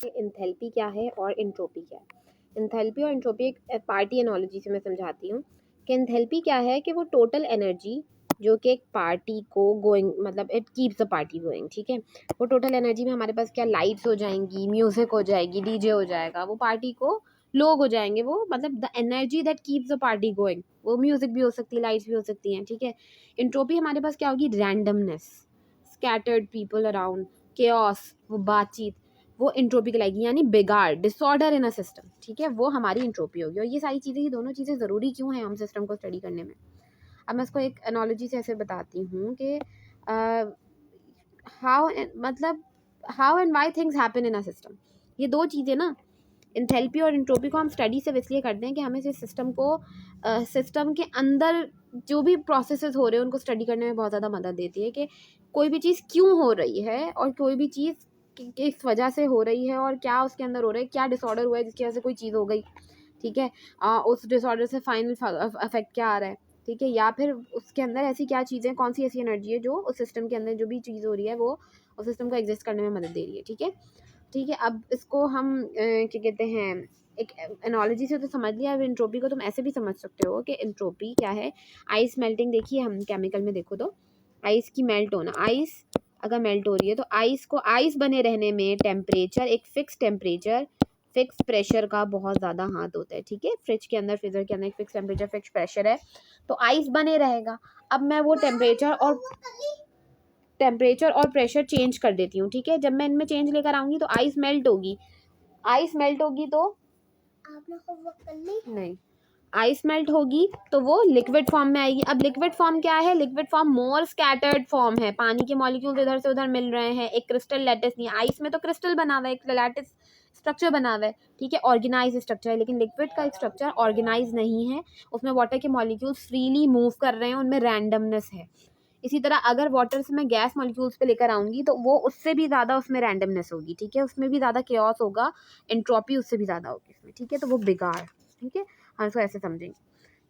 Enthalpy क्या है और एंट्रोपी क्या है। एंथैल्पी और एंट्रोपी एक पार्टी एनालॉजी से मैं समझाती हूँ कि एंथैल्पी क्या है कि वो टोटल एनर्जी जो कि एक पार्टी को गोइंग मतलब it keeps the party going, ठीक है। वो टोटल एनर्जी में हमारे पास क्या लाइट्स हो जाएंगी, म्यूजिक हो जाएगी, डीजे हो जाएगा, वो पार्टी को लोग हो जाएंगे, वो मतलब the energy that keeps the party going, वो म्यूजिक भी हो सकती है, लाइट्स भी हो सकती हैं, ठीक है। एंट्रोपी हमारे पास क्या होगी, randomness, scattered people around, chaos, वो बातचीत, वो एंट्रोपी कहलाएगी, यानी बिगाड़, डिसऑर्डर इन अ सिस्टम, ठीक है, वो हमारी एंट्रोपी होगी। और ये सारी चीज़ें, ये दोनों चीज़ें ज़रूरी क्यों हैं हम सिस्टम को स्टडी करने में। अब मैं इसको एक एनालॉजी से ऐसे बताती हूँ कि हाउ मतलब how and why things happen in a system. ये दो चीज़ें ना, एंथैल्पी और एंट्रोपी को हम स्टडी सिर्फ इसलिए करते हैं कि हमें इस सिस्टम को सिस्टम के अंदर जो भी प्रोसेसेस हो रहे हैं उनको स्टडी करने में बहुत ज़्यादा मदद देती है कि कोई भी चीज़ क्यों हो रही है और कोई भी चीज़ किस वजह से हो रही है और क्या उसके अंदर हो रहा है, क्या डिसऑर्डर हुआ है जिसकी वजह से कोई चीज़ हो गई, ठीक है। उस डिसऑर्डर से फाइनल अफेक्ट क्या आ रहा है, ठीक है, या फिर उसके अंदर ऐसी क्या चीज़ें, कौन सी ऐसी एनर्जी है जो उस सिस्टम के अंदर जो भी चीज़ हो रही है वो उस सिस्टम को एग्जिस्ट करने में मदद दे रही है, ठीक है। ठीक है, अब इसको हम क्या कहते हैं, एक एनालॉजी से तो समझ लिया। अब एंट्रोपी को तुम ऐसे भी समझ सकते हो कि एंट्रोपी क्या है। आइस मेल्टिंग देखिए हम केमिकल में, देखो तो आइस की मेल्ट होना, आइस अगर मेल्ट हो रही है तो आइस को आइस बने रहने में टेम्परेचर, एक फिक्स टेम्परेचर फिक्स प्रेशर का बहुत ज़्यादा हाथ होता है, ठीक है। फ्रिज के अंदर, फ्रीजर के अंदर एक फिक्स टेम्परेचर फिक्स प्रेशर है तो आइस बने रहेगा। अब मैं वो टेम्परेचर और प्रेशर चेंज कर देती हूँ, ठीक है। जब मैं इनमें चेंज लेकर आऊंगी तो आइस मेल्ट होगी, आइस मेल्ट होगी तो आपने होमवर्क कर ली नहीं, आइस मेल्ट होगी तो वो लिक्विड फॉर्म में आएगी। अब लिक्विड फॉर्म क्या है, लिक्विड फॉर्म मोर स्कैटर्ड फॉर्म है, पानी के मॉलिक्यूल्स इधर से उधर मिल रहे हैं, एक क्रिस्टल लैटिस नहीं है। आइस में तो क्रिस्टल बना हुआ है, एक लैटिस स्ट्रक्चर बना हुआ है, ठीक है, ऑर्गेनाइज स्ट्रक्चर है। लेकिन लिक्विड का एक स्ट्रक्चर ऑर्गेनाइज नहीं है, उसमें वाटर के मॉलिक्यूल्स फ्रीली मूव कर रहे हैं, उनमें रैंडमनेस है। इसी तरह अगर वाटर से मैं गैस मॉलिक्यूल्स पे लेकर आऊंगी तो वो उससे भी ज़्यादा उसमें रैंडमनेस होगी, ठीक है, उसमें भी ज़्यादा केओस होगा, एंट्रोपी उससे भी ज़्यादा होगी इसमें, ठीक है। तो वो बिगाड़, ठीक है, हम इसको ऐसे समझेंगे,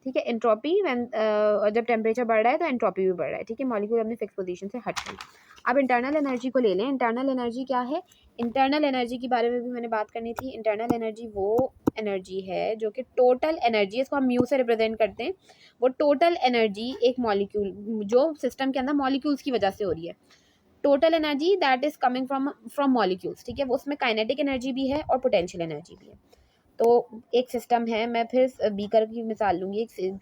ठीक है। एंट्रोपी जब टेम्परेचर बढ़ रहा है तो एंट्रोपी भी बढ़ रहा है, ठीक है, मॉलिक्यूल अपनी फिक्स पोजीशन से हट गई। अब इंटरनल एनर्जी को ले लें। इंटरनल एनर्जी क्या है, इंटरनल एनर्जी के बारे में भी मैंने बात करनी थी। इंटरनल एनर्जी वो एनर्जी है जो कि टोटल एनर्जी, इसको हम म्यू से रिप्रेजेंट करते हैं, वो टोटल एनर्जी एक मॉलिक्यूल जो सिस्टम के अंदर मॉलिक्यूल्स की वजह से हो रही है, total energy that is coming from molecules, ठीक है। वो उसमें काइनेटिक एनर्जी भी है और पोटेंशियल एनर्जी भी है। तो एक सिस्टम है, मैं फिर बीकर की मिसाल लूँगी, एक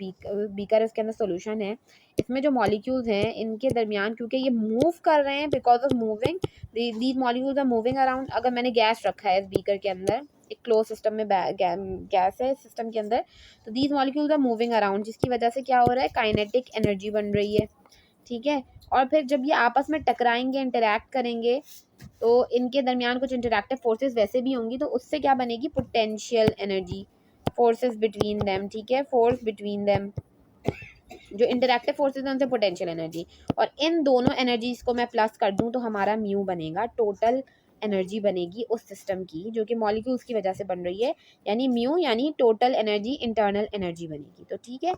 बीकर इसके अंदर सोल्यूशन है, इसमें जो मॉलिक्यूल्स हैं इनके दरमियान, क्योंकि ये मूव कर रहे हैं, because of moving these molecules are moving around. अगर मैंने गैस रखा है इस बीकर के अंदर, एक क्लोज सिस्टम में गैस है सिस्टम के अंदर, तो these molecules are moving around, जिसकी वजह से क्या हो रहा है, काइनेटिक एनर्जी बन रही है, ठीक है। और फिर जब ये आपस में टकराएंगे, इंटरैक्ट करेंगे, तो इनके दरमियान कुछ इंटरैक्टिव फोर्सेस वैसे भी होंगी, तो उससे क्या बनेगी, potential energy, forces between them, ठीक है, फोर्स बिटवीन देम, जो इंटरैक्टिव फोर्सेस हैं उनसे पोटेंशियल एनर्जी। और इन दोनों एनर्जीज को मैं प्लस कर दूं तो हमारा म्यू बनेगा, टोटल एनर्जी बनेगी उस सिस्टम की जो कि मॉलिक्यूल्स की वजह से बन रही है, यानी म्यू यानी टोटल एनर्जी, इंटरनल एनर्जी बनेगी। तो ठीक है,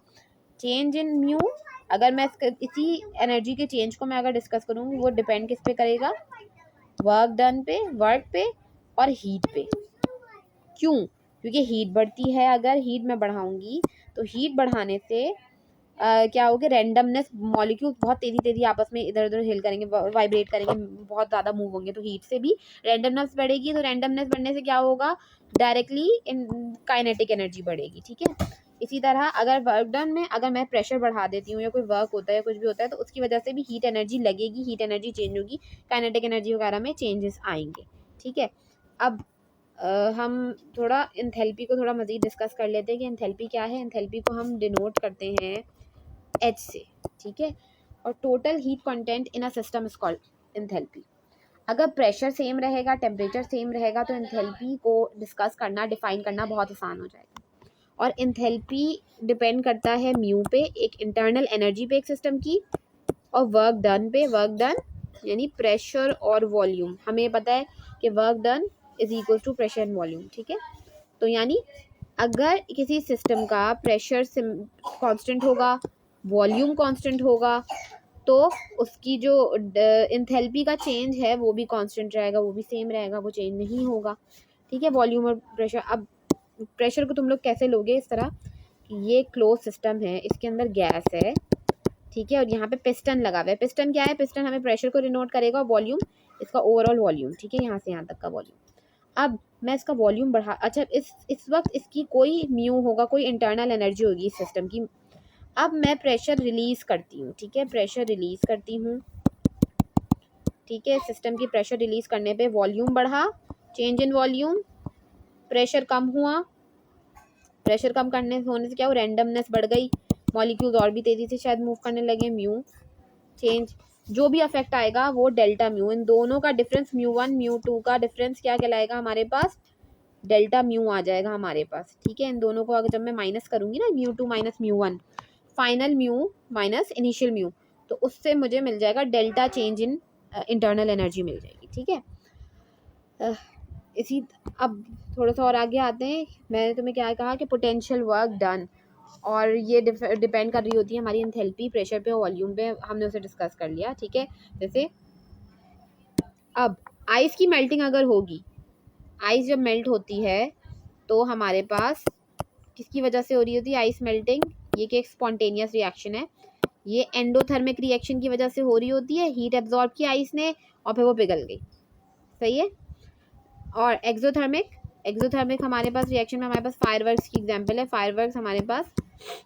चेंज इन म्यू, अगर मैं इसी एनर्जी के चेंज को मैं अगर डिस्कस करूँगी, वो डिपेंड किस पे करेगा, वर्क डन पे, वर्क पे और हीट पे। क्यों, क्योंकि हीट बढ़ती है, अगर हीट मैं बढ़ाऊंगी तो हीट बढ़ाने से क्या होगा, रैंडमनेस, मॉलिक्यूल्स बहुत तेजी आपस में इधर उधर हिल करेंगे, वाइब्रेट करेंगे, बहुत ज़्यादा मूव होंगे, तो हीट से भी रैंडमनेस बढ़ेगी। तो रैंडमनेस बढ़ने से क्या होगा, डायरेक्टली इन काइनेटिक एनर्जी बढ़ेगी, ठीक है। इसी तरह अगर वर्क डन में अगर मैं प्रेशर बढ़ा देती हूँ या कोई वर्क होता है या कुछ भी होता है तो उसकी वजह से भी हीट एनर्जी लगेगी, हीट एनर्जी चेंज होगी, काइनेटिक एनर्जी वगैरह में चेंजेस आएंगे, ठीक है। अब हम थोड़ा एंथैल्पी को थोड़ा मज़ीद डिस्कस कर लेते हैं कि एंथैल्पी क्या है। एंथैल्पी को हम डिनोट करते हैं H से, ठीक है। और total heat content in a system is called enthalpy. अगर प्रेशर सेम रहेगा, टेम्परेचर सेम रहेगा, तो एंथैल्पी को डिस्कस करना, डिफाइन करना बहुत आसान हो जाएगा। और एंथैल्पी डिपेंड करता है म्यू पे, एक इंटरनल एनर्जी पे एक सिस्टम की, और वर्क डन पे, वर्क डन यानी प्रेशर और वॉल्यूम। हमें पता है कि work done is equal to pressure and volume, ठीक है। तो यानी अगर किसी सिस्टम का प्रेशर कांस्टेंट होगा, वॉल्यूम कांस्टेंट होगा, तो उसकी जो इंथैल्पी का चेंज है वो भी कांस्टेंट रहेगा, वो भी सेम रहेगा, वो चेंज नहीं होगा। ठीक है, वॉल्यूम और प्रेशर। अब प्रेशर को तुम लोग कैसे लोगे, इस तरह कि ये क्लोज सिस्टम है, इसके अंदर गैस है, ठीक है, और यहाँ पे पिस्टन लगा हुआ है। पिस्टन क्या है, पिस्टन हमें प्रेशर को डिनोट करेगा, वॉल्यूम इसका ओवरऑल वॉल्यूम, ठीक है, यहाँ से यहाँ तक का वॉल्यूम। अब मैं इसका वॉल्यूम बढ़ा, अच्छा इस वक्त इसकी कोई म्यू होगा, कोई इंटरनल एनर्जी होगी इस सिस्टम की। अब मैं प्रेशर रिलीज करती हूँ, ठीक है, प्रेशर रिलीज करती हूँ, ठीक है, सिस्टम की प्रेशर रिलीज करने पे वॉल्यूम बढ़ा, चेंज इन वॉल्यूम, प्रेशर कम हुआ, प्रेशर कम करने होने से क्या हो, रैंडमनेस बढ़ गई, मॉलिक्यूल्स और भी तेजी से शायद मूव करने लगे, म्यू चेंज, जो भी अफेक्ट आएगा वो डेल्टा म्यू, इन दोनों का डिफरेंस म्यू1 म्यू2 का डिफरेंस क्या कहलाएगा हमारे पास, डेल्टा म्यू आ जाएगा हमारे पास। ठीक है, इन दोनों को अगर जब मैं माइनस करूंगी ना, म्यू2 माइनस म्यू1, final mu minus initial mu, तो उससे मुझे मिल जाएगा delta change in internal energy मिल जाएगी। ठीक है, इसी अब थोड़ा सा और आगे आते हैं। मैंने तुम्हें क्या कहा कि पोटेंशियल वर्क डन, और ये डिपेंड कर रही होती है हमारी एंथैल्पी, प्रेशर पे, वॉल्यूम पे, हमने उसे डिस्कस कर लिया। ठीक है, जैसे अब आइस की मेल्टिंग अगर होगी, आइस जब मेल्ट होती है तो हमारे पास किसकी वजह से हो रही होती है आइस मेल्टिंग, ये कि एक स्पॉन्टेनियस रिएक्शन है, ये एंडोथर्मिक रिएक्शन की वजह से हो रही होती है, हीट एब्जॉर्ब की आइस ने और फिर वो पिघल गई, सही है। और एक्सोथर्मिक हमारे पास रिएक्शन में हमारे पास फायरवर्क्स की एग्जांपल है, फायरवर्क्स हमारे पास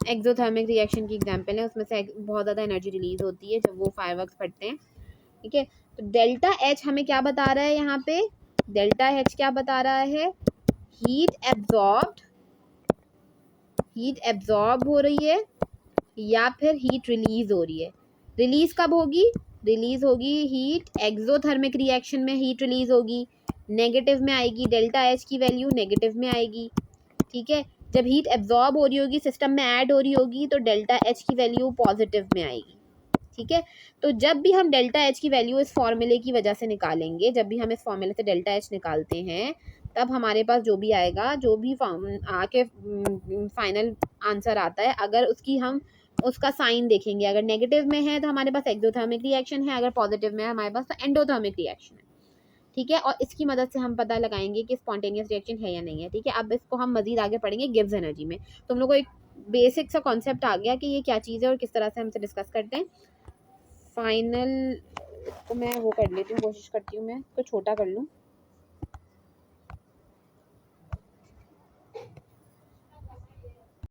एक्सोथर्मिक रिएक्शन की एग्जांपल है, उसमें से बहुत ज़्यादा एनर्जी रिलीज होती है जब वो फायरवर्क्स फटते हैं। ठीक है, तो डेल्टा एच हमें क्या बता रहा है यहाँ पे, डेल्टा एच क्या बता रहा है, हीट एब्जॉर्ब हो रही है या फिर हीट रिलीज हो रही है। रिलीज कब होगी, रिलीज होगी हीट एक्सोथर्मिक रिएक्शन में, हीट रिलीज होगी, नेगेटिव में आएगी, डेल्टा एच की वैल्यू नेगेटिव में आएगी। ठीक है, जब हीट एब्जॉर्ब हो रही होगी, सिस्टम में ऐड हो रही होगी, तो डेल्टा एच की वैल्यू पॉजिटिव में आएगी। ठीक है, तो जब भी हम डेल्टा एच की वैल्यू इस फॉर्मूले की वजह से निकालेंगे, जब भी हम इस फॉर्मूले से डेल्टा एच निकालते हैं, तब हमारे पास जो भी आएगा, जो भी आके फाइनल आंसर आता है, अगर उसकी हम उसका साइन देखेंगे, अगर नेगेटिव में है तो हमारे पास एक्सोथर्मिक रिएक्शन है, अगर पॉजिटिव में है हमारे पास तो एंडोथर्मिक रिएक्शन है। ठीक है, और इसकी मदद से हम पता लगाएंगे कि स्पॉन्टेनियस रिएक्शन है या नहीं है। ठीक है, अब इसको हम मजीद आगे पढ़ेंगे गिब्स एनर्जी में। तुम लोग को एक बेसिक सा कॉन्सेप्ट आ गया कि ये क्या चीज़ है और किस तरह से हम इसे डिस्कस करते हैं। फाइनल को मैं वो कर लेती हूँ, कोशिश करती हूँ मैं इसको छोटा कर लूँ।